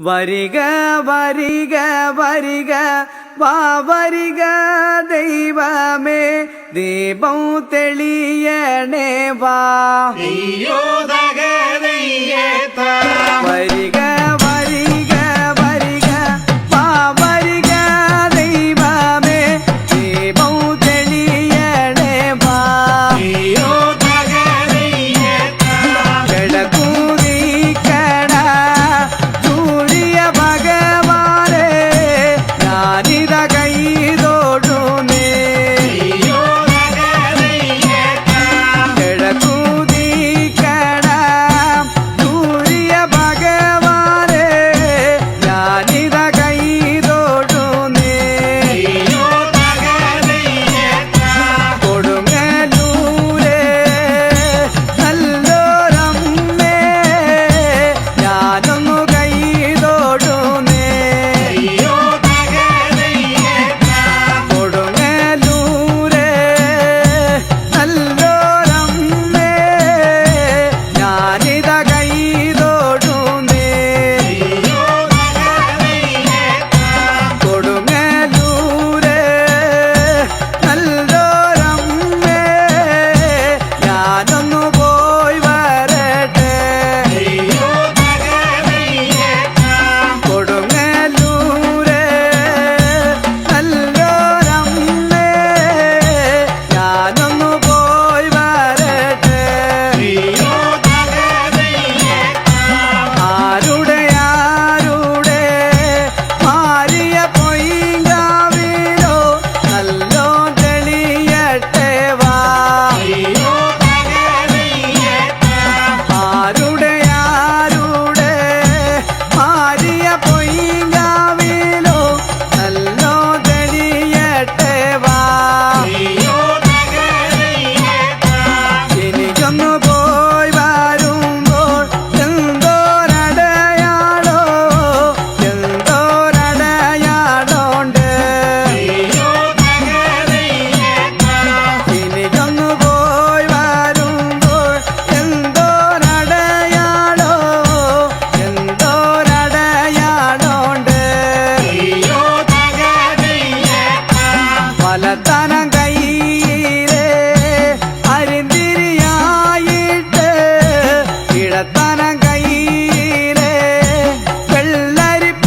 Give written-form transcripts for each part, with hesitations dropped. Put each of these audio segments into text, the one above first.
വരിക വരിക വരിക വാ വരിക ദൈവമേ ദീപം തെളിയണേ വാ വരിക വരിക വരിക വാ വരിക ദൈവമേ ദീപം തെളിയണേ വാ കിഴക്കൂതിക്കണ സൂര്യ ഭഗവാനെ ഞാനിത കൈതൊഴുന്നേ കിഴക്കൂതിക്കണ സൂര്യ ഭഗവാനെ ഞാനിത കൈതൊഴുന്നേ കൊടുങ്ങല്ലൂരേ നല്ലോരമ്മേ ഞാനൊന്നു കൈതൊഴുന്നേ കൊടുങ്ങല്ലൂരേ നല്ലോരമ്മേ ഞാനിത കൈതൊഴുന്നേ കൊടുങ്ങല്ലൂരേ നല്ലോരമ്മേ ഞാനൊന്നു പോയി വരട്ടെ കൊടുങ്ങല്ലൂരേ നല്ലോരമ്മേ ഞാനൊന്നു പോയി വരട്ടെ ആരുടെ ആരുടെ മാറിയ പൊയ്ങ്കാവിലോ നല്ലോ തെളിയട്ടെ വാ ആരുടെ ആരുടെ മാറിയ പൊയ്ങ്കാവിലോ നല്ലോ തെളിയട്ടെ വാ എനിക്കൊന്നു പോയി വരുമ്പോൾ എന്തോരടയാളോ എന്തോരടയാളോണ്ട് എനിക്കൊന്നു പോയി വരുമ്പോൾ എന്തോരടയാളോ എന്തോരടയാളോണ്ട് വലത്തനം കയ്യിലെ അരിന്തിരിയായിട്ട് ഇടത്തനം കയ്യിലെ വെള്ളരിപ്പൂവുമായി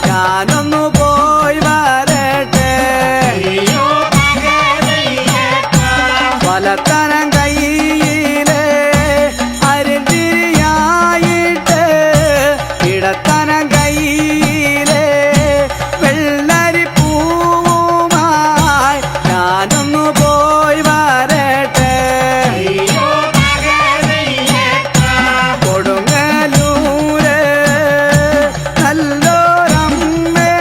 ഞാനൊന്നു പോയി വരട്ടെ വലത്തനം കയ്യിലെ അരിന്തിരിയായിട്ട് ഇടത്തനം കയ്യിലെ വെള്ളരിപ്പൂവുമായി ഞാനൊന്നു പോയി വരട്ടെ കൊടുങ്ങല്ലൂരേ നല്ലോരമ്മേ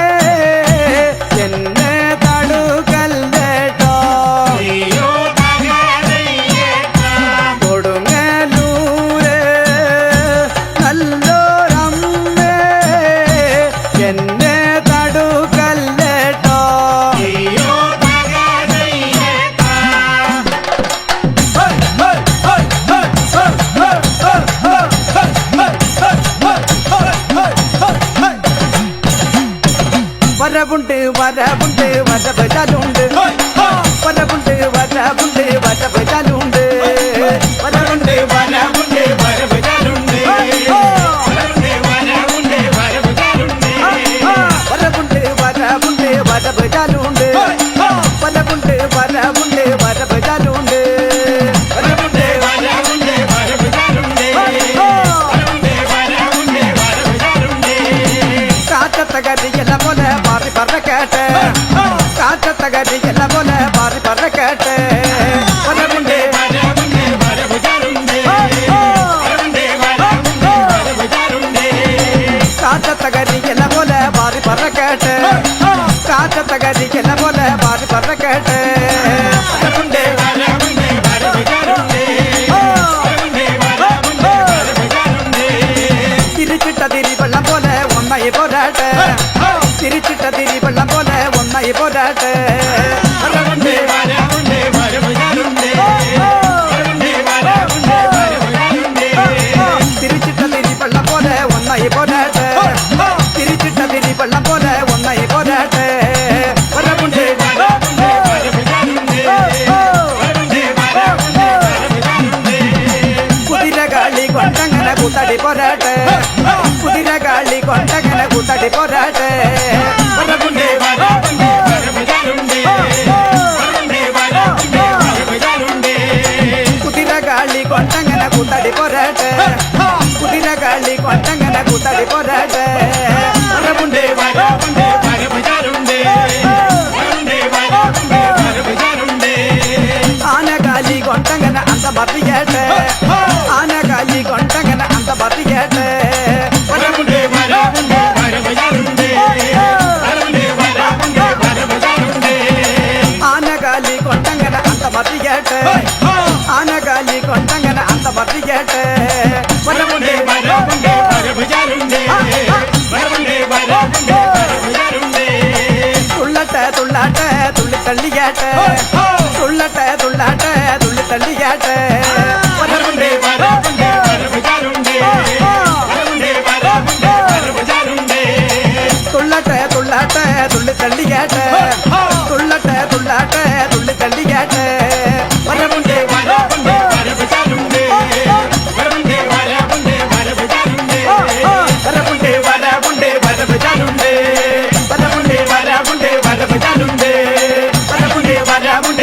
എന്നെ തടുക്കല്ലേട്ടോ കൊടുങ്ങല്ലൂരേ നല്ലോരമ്മേ എന്നെ തടുക്കല്ലേട്ടോ വരവുണ്ട് വരവുണ്ട് വരവ് ചാലുണ്ട് വരവുണ്ട് വരവുണ്ട് വരവ് ചാലുണ്ട് വരവുണ്ട് വരവുണ്ട് വരവ് ചാലുണ്ട് വരവുണ്ട് വരവുണ്ട് വരവ് ചാലുണ്ട് വരവുണ്ട് വരവുണ്ട് വരവ് ചാലുണ്ട് കാറ്റത്തകരിയല്ല പോലെ പാറി പറക്കട്ടെ കാറ്റത്തകരിയല്ല പോലെ പാറി പറക്കട്ടെ വരവുണ്ട് കാറ്റത്തകരിയല്ല പോലെ പാറി പറക്കട്ടെ കാറ്റത്തകരിയല്ല പോലെ പാറി പറക്കട്ടെ വരവുണ്ട് തിരിച്ചിട്ട തിരിവെള്ളം പോലെ ഒന്നായി പോരാട്ടെ തിരിച്ചിട്ട തിരിവെള്ളം പോലെ ഒന്നായി പോരാട്ടെ തിരിച്ചിട്ട തിരിവെള്ളം പോലെ ഒന്നായി കൂത്തടി പോരാട്ടെ കുതിരകാളി കൊണ്ടങ്ങനെ കൂത്തടി പോരാട്ടെ വരവുണ്ടേ വരവുണ്ടേ വരവുണ്ടേ വരവുണ്ടേ കുതിരകാളി കൊണ്ടങ്ങനെ കൂത്തടി പോരാട്ടെ കുതിരകാളി കൊണ്ടങ്ങനെ കൂത്തടി പോരാട്ടെ വരവുണ്ടേ വരവുണ്ടേ വരവുണ്ടേ വരവുണ്ടേ ആനകാലി കൊണ്ടങ്ങനെ അന്ത മറിയട്ടെ ആനകാലി കൊണ്ടങ്ങനെ അന്ത മറിയട്ടെ വരവുണ്ടേ വരവുണ്ടേ വരവുണ്ടേ വരവുണ്ടേ ആനകാലി കൊണ്ടങ്ങനെ അന്ത മറിയട്ടെ ആനകാലി കൊണ്ടങ്ങനെ അന്ത മറിയട്ടെ വരവുണ്ടേ വരവുണ്ടേ വരവുണ്ടേ വരവുണ്ടേ വരവുണ്ടേ തുള്ളട്ടെ തുള്ളാട്ടെ തുള്ളിത്തള്ളിയാട്ടെ തുള്ളട്ടെ തുള്ളാട്ടെ തുള്ളിത്തള്ളിയാട്ടെ വരവുണ്ടേ വരവുണ്ടേ വരവുണ്ടേ വരവുണ്ടേ തുള്ളട്ടെ തുള്ളാട്ടെ തുള്ളിത്തള്ളിയാട്ടെ തുള്ളട്ടെ തുള്ളാട്ടെ തുള്ളിത്തള്ളിയാട്ടെ വരവുണ്ടേ വരവുണ്ടേ വരവുണ്ടേ വരവുണ്ടേ വരവുണ്ടേ വരവുണ്ടേ വരവുണ്ടേ വരവുണ്ടേ വരവുണ്ടേ വരവുണ്ടേ വരവുണ്ടേ വരവുണ്ടേ വരവുണ്ടേ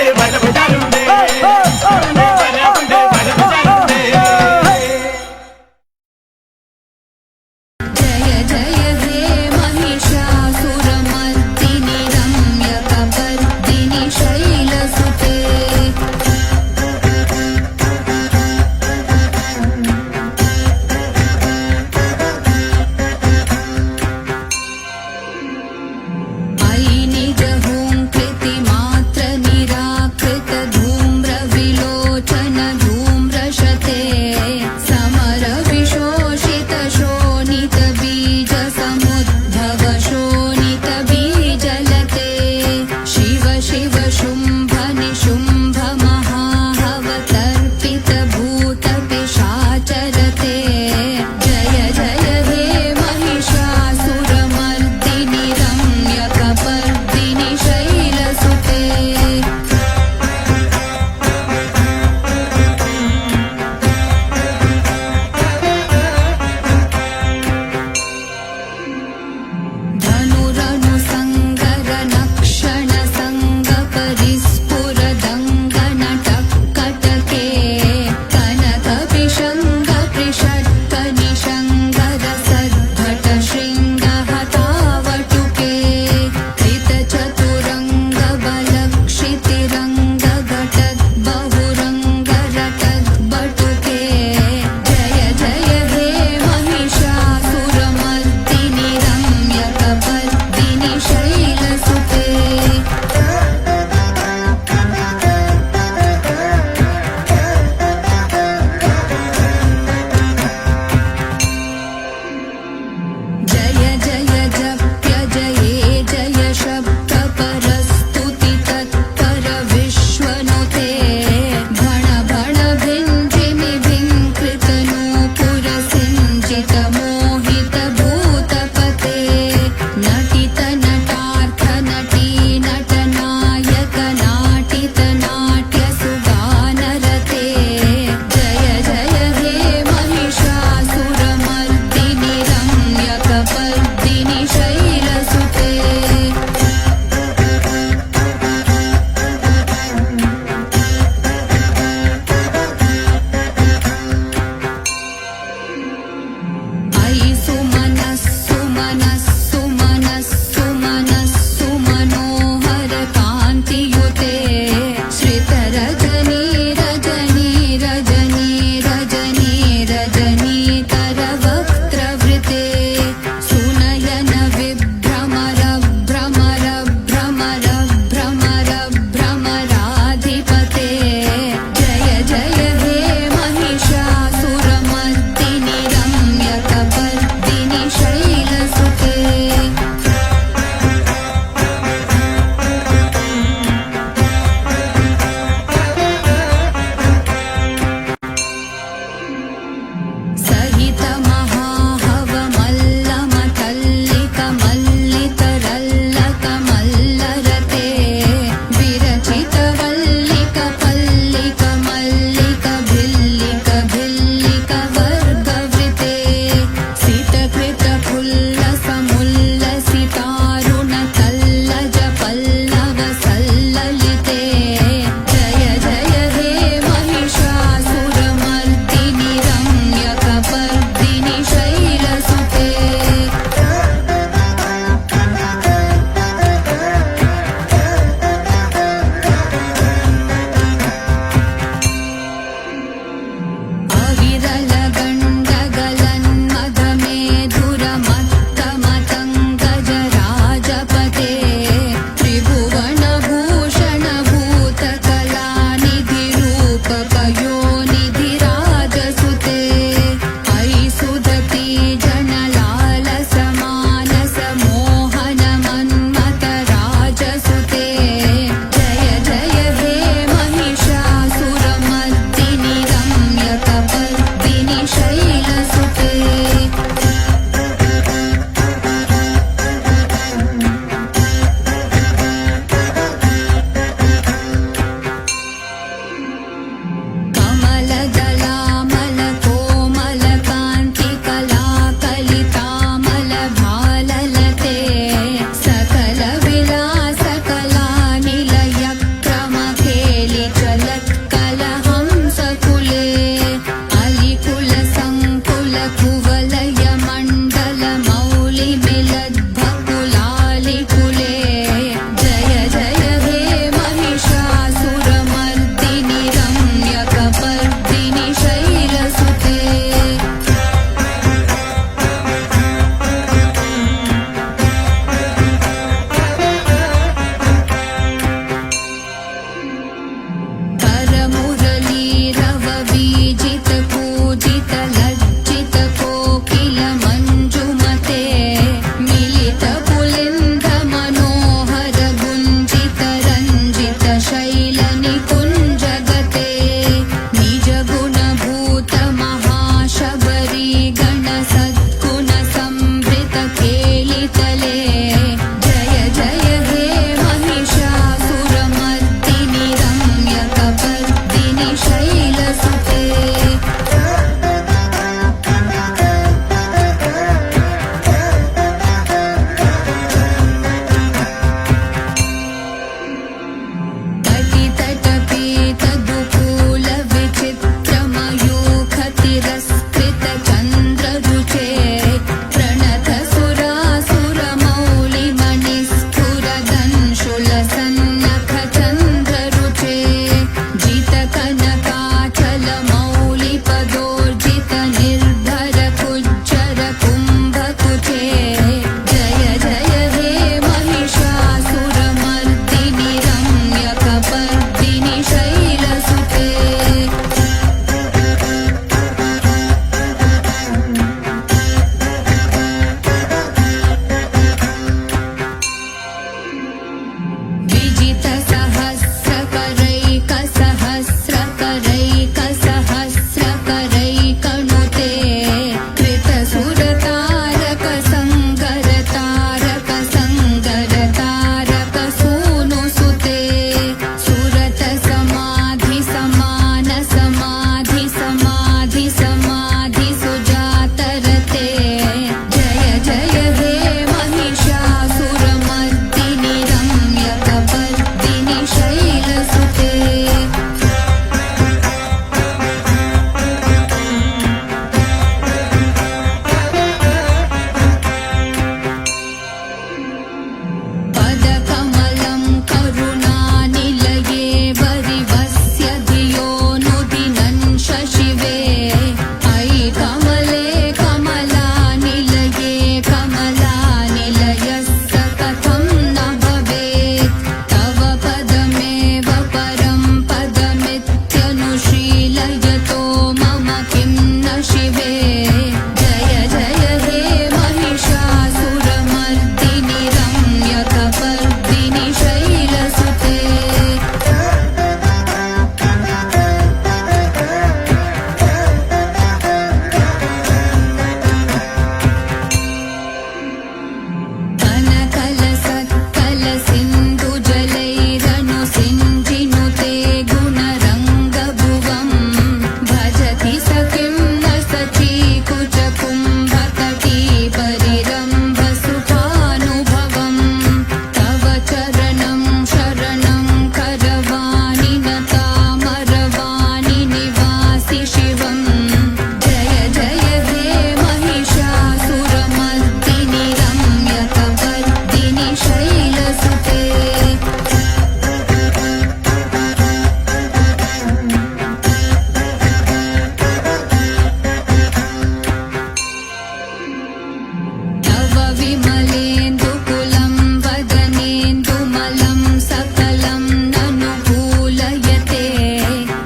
विमलेन्दुकुलं वदनेन्दुमलं सकलं ननुकूलयते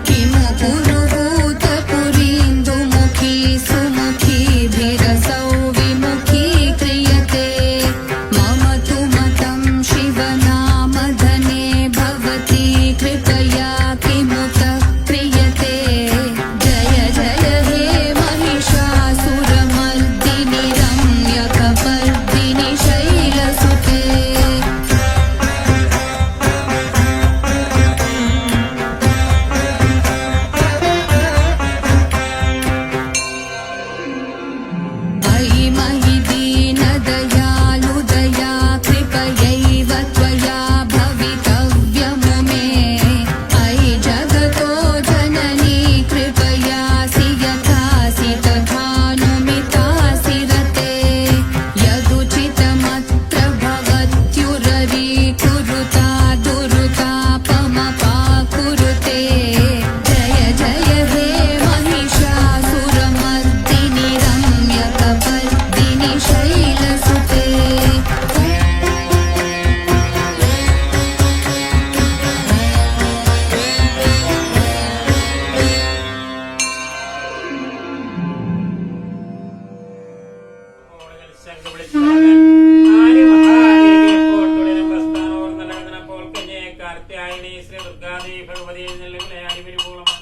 किमु पुरुहूतपुरीन्दुमुखी सुमुखीभिरसौ विमुखी क्रियते मम तु मतं शिवनामधने भवती कृपया किमुत क्रियते जय जय हे महिषासुरमर्दिनि रम्यकपर्दिनि शैलसुते अयि महि दीनदयालुदया कृपयैव त्वया भवितव्यमु मे अयि जगतो जननी कृपयासि यथासि तथानुमितासि रते यदुचितमत्र भवत्युररीकुरुता दुरुतापमपाकुरुते जय जय हे महिषासुरमर्दिनि रम्यकपर्दिनि शैलसुते കാർത്യായനി ശ്രീ ദുർഗാദേവി ഭഗവതി അടിപരിപൂർണമാണ്.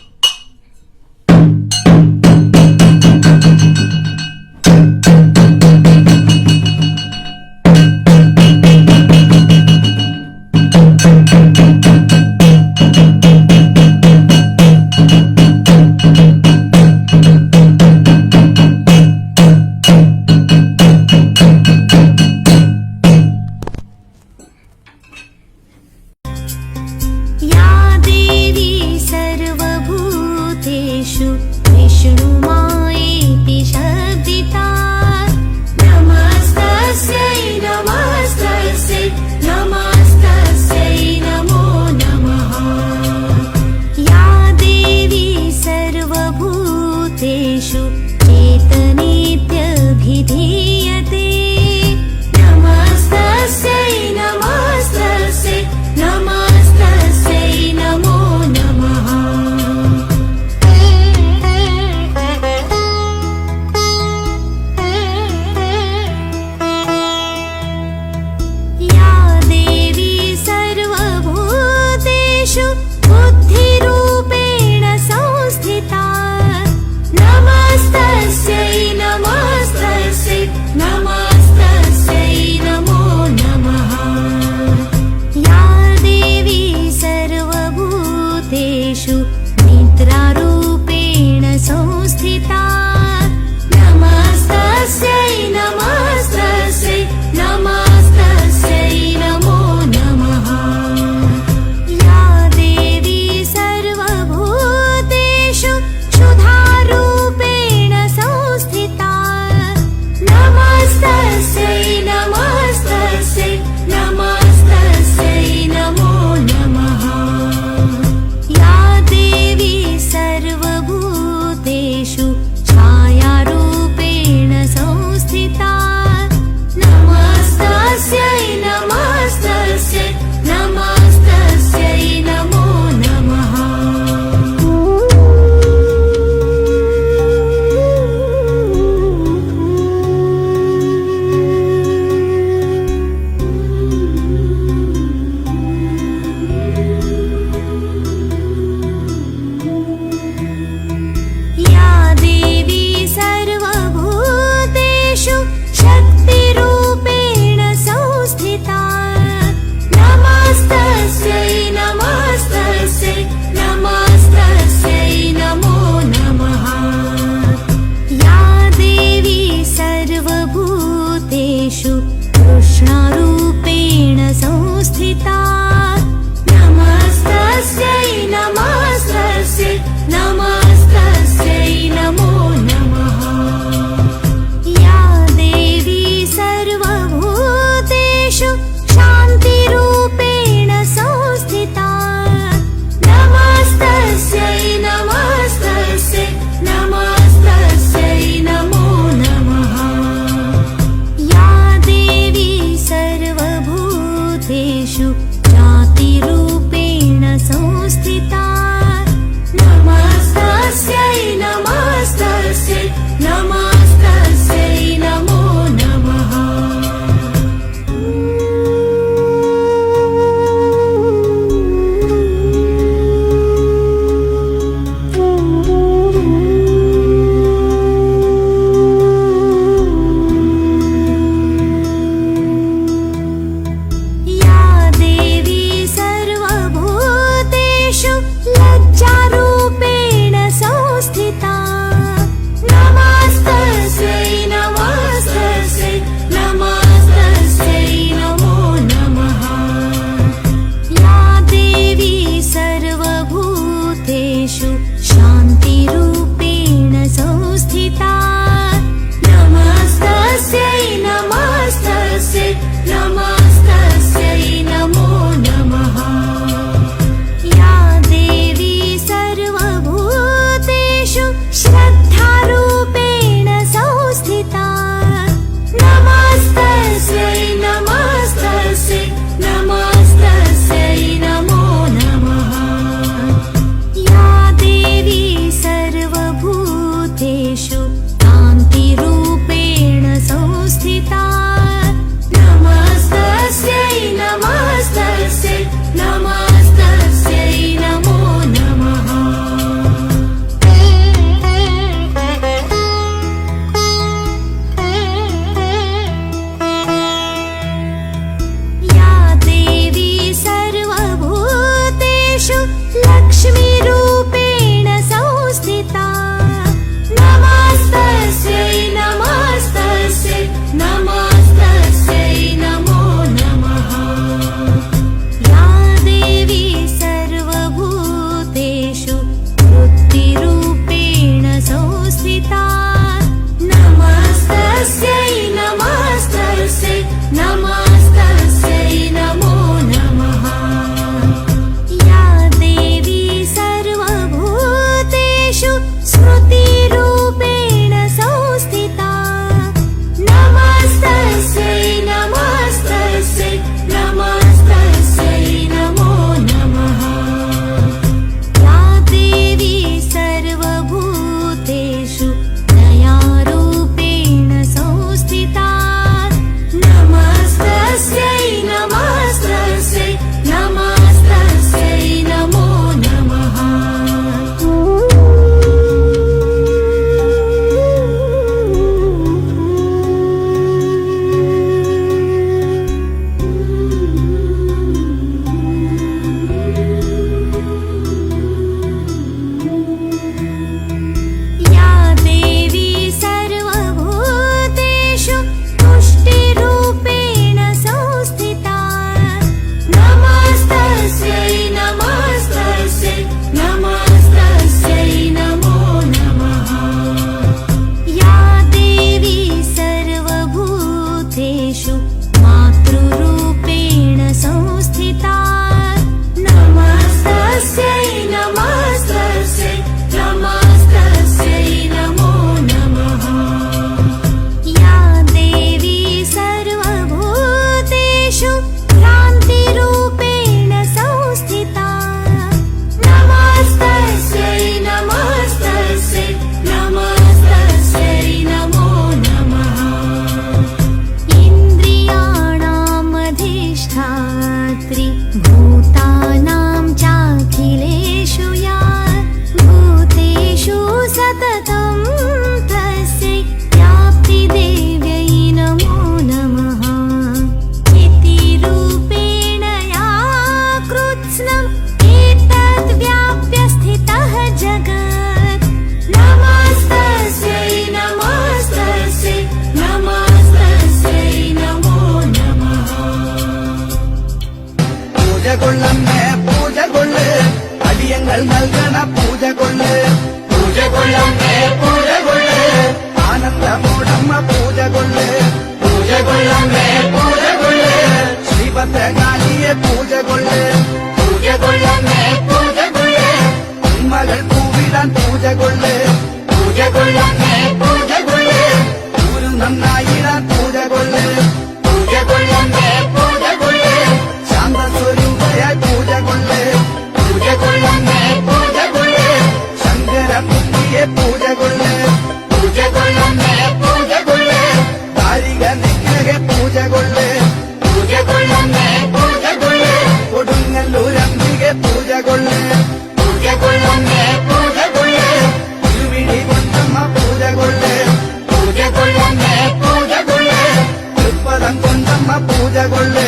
പൂജകൊള്ളമ്മേ പൂജകൊള്ളേ ശ്രീഭദ്രകാളിയെ പൂജകൊള്ളേ പൂജകൊള്ളമ്മേ പൂജകൊള്ളേ മകൾ പൂവിടാൻ പൂജകൊള്ളേ പൂജകൊള്ളമ്മേ പൂജകൊള്ളേ ഒരു നന്നായിടാൻ പൂജകൊള്ളേ പൂജകൊള്ളമ്മേ പൂജകൊള്ളേ ശാന്തസ്വരൂപയായി പൂജകൊള്ളേ പൂജകൊള്ളമ്മേ പൂജകൊള്ളേ ശങ്കരപുത്രിയെ പൂജകൊള്ളേ പൂജകൊള്ളമ്മേ പൂജകൊള്ളേ കാരിക നിഗ്രഹ പൂജകൊള്ളേ പൂജകൊള്ളമ്മേ പൂജകൊള്ളേ കൊടുങ്ങല്ലൂരംബികെ പൂജകൊള്ളേ പൂജകൊള്ളമ്മേ പൂജകൊള്ളേ തിരുവിഴി കൊണ്ടമ്മ പൂജകൊള്ളേ പൂജകൊള്ളമ്മേ പൂജകൊള്ളേ തൃപ്പദം കൊണ്ടമ്മ പൂജകൊള്ളേ